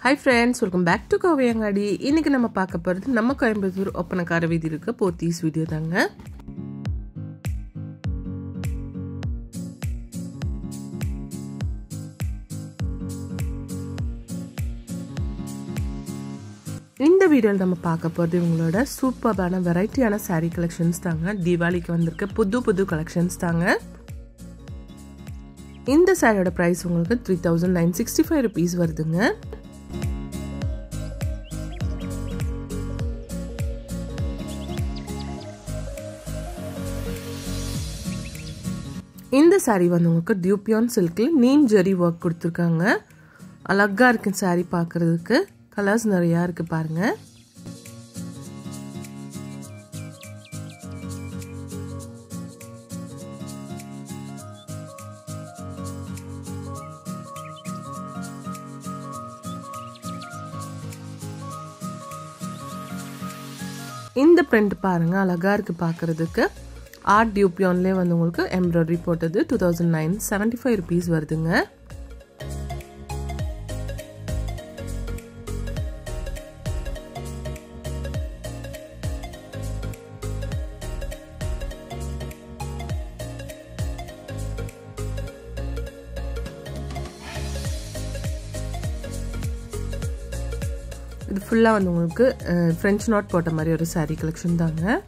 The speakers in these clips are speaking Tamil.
Hi friends, welcome back to Kaviyangadi. இன்னைக்கு நம்ம பார்க்க போறது நம்ம கோயம்புத்தூர் ஒப்பனக்கார வீதி இருக்க போத்தீஸ் வீடியோ தாங்க. இந்த வீடியோல நம்ம பார்க்க போறது உங்களோட சூப்பரான வெரைட்டியான saree collections தாங்க. தீபாவளிக்கு வந்திருக்க புது collections தாங்க. இந்த சாரியோட பிரைஸ் உங்களுக்கு 3965 rupees வருதுங்க. இந்த saree வந்து உங்களுக்கு டியூபியான் சில்க்ல நீம் ஜெரி வர்க் கொடுத்திருக்காங்க. அழகா இருக்கு saree பார்க்கிறதுக்கு. கலர்ஸ் நிறைய இருக்கு பாருங்க. இந்த print பாருங்க அழகா இருக்கு பார்க்கிறதுக்கு. ஆர்ட் டியூபியான்லயே வந்து உங்களுக்கு எம்ப்ராய்டரி போட்டது 2975 rupees வருதுங்க. இது ஃபுல்லா வந்து உங்களுக்கு French knot போட்ட மாதிரி ஒரு saree collection தாங்க.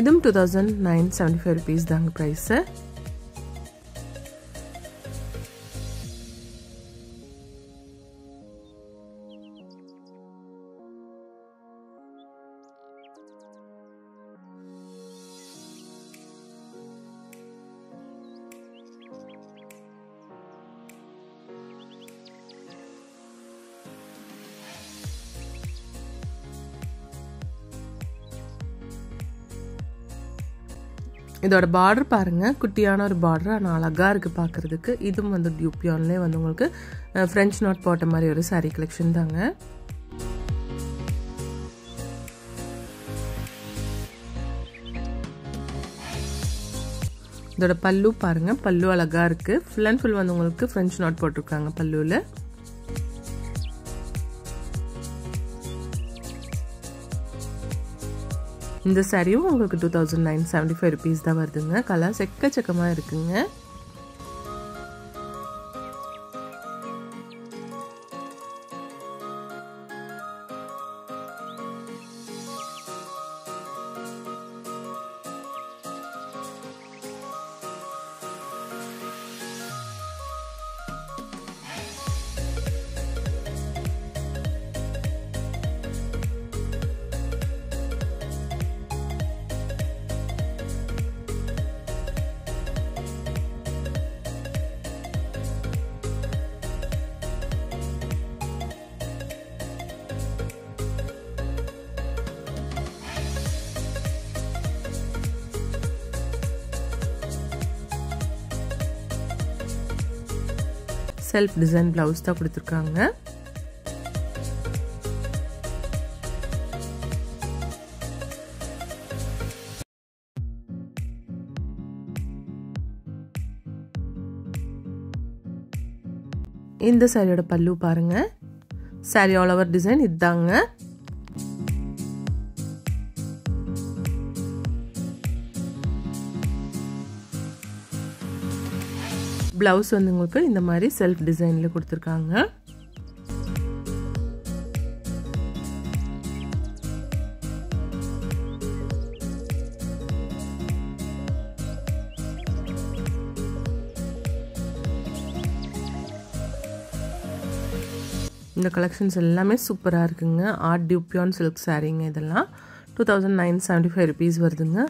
இதும் 2975 rupees தாங்க பிரைஸ். இதோட border பாருங்க குட்டியான ஒரு border ஆனா அழகா இருக்கு பார்க்கிறதுக்கு. இதுவும் வந்து டியூபியான்லயே வந்து உங்களுக்கு French knot போட்ட மாதிரி ஒரு saree collection தாங்க. இதோட பல்லு பாருங்க பல்லு அழகா இருக்கு. full and full வந்து உங்களுக்கு French knot போட்டுருக்காங்க பல்லுல. இந்த சாரியும் உங்களுக்கு 2975 rupees தான் வருதுங்க. கலர்ஸ் எக்கச்சக்கமா இருக்குங்க. செல்ஃப் டிசைன் பிளவுஸ் தான் கொடுத்திருக்காங்க. இந்த சாரியோட பல்லு பாருங்க. சாரி ஆல் ஓவர் டிசைன் இதாங்க. பிளவுஸ் வந்து உங்களுக்கு இந்த மாதிரி செல்ஃப் டிசைன்ல கொடுத்திருக்காங்க. இந்த கலெக்ஷன்ஸ் எல்லாமே சூப்பரா இருக்குங்க. ஆர்ட் டியூபியான் சில்க் சாரீங்க இதெல்லாம் 2975 rupees வருதுங்க.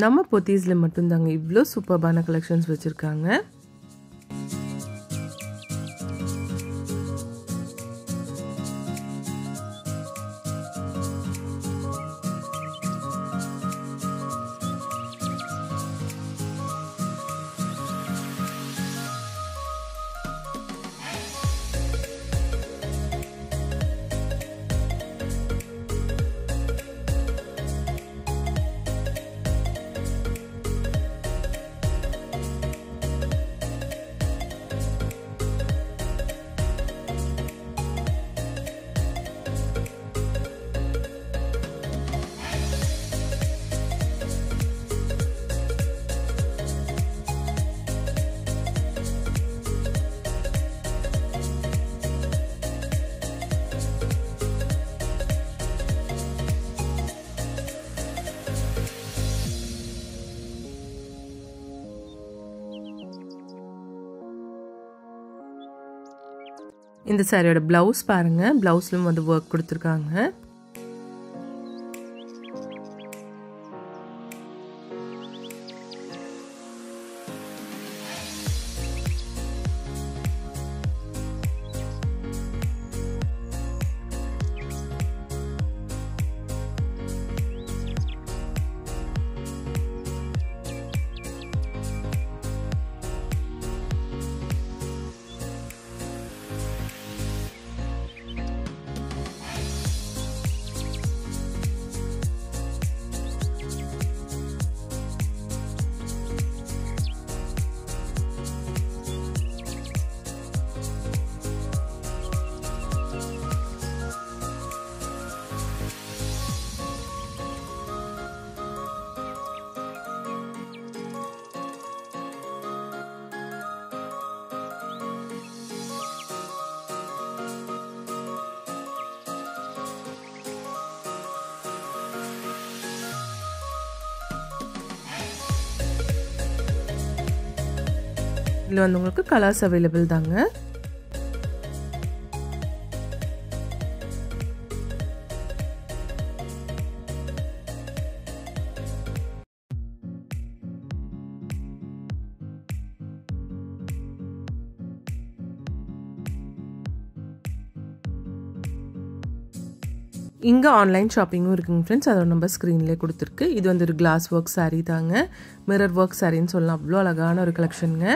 நம்ம போத்தீஸ்ல மட்டும் தாங்க இவ்ளோ சூப்பரான கலெக்ஷன்ஸ் வச்சிருக்காங்க. இந்த சாரியோட ப்ளவுஸ் பாருங்கள், ப்ளவுஸ்லும் வந்து ஒர்க் கொடுத்துருக்காங்க. இதில் வந்து உங்களுக்கு கலர்ஸ் அவைலபிள் தாங்க. இங்கே ஆன்லைன் ஷாப்பிங்கும் இருக்குங்க ஃப்ரெண்ட்ஸ். அதோட நம்பர் ஸ்க்ரீன்லேயே கொடுத்துருக்கு. இது வந்து ஒரு கிளாஸ் ஒர்க் சாரீ தாங்க, மிரர் ஒர்க் சாரின்னு சொல்லலாம். அவ்வளோ அழகான ஒரு கலெக்ஷனுங்க.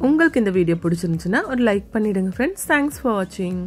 உங்களுக்கு இந்த வீடியோ பிடிச்சிருந்துச்சுன்னா ஒரு லைக் பண்ணிவிடுங்க ஃப்ரெண்ட்ஸ். தேங்க்ஸ் ஃபார் வாட்சிங்.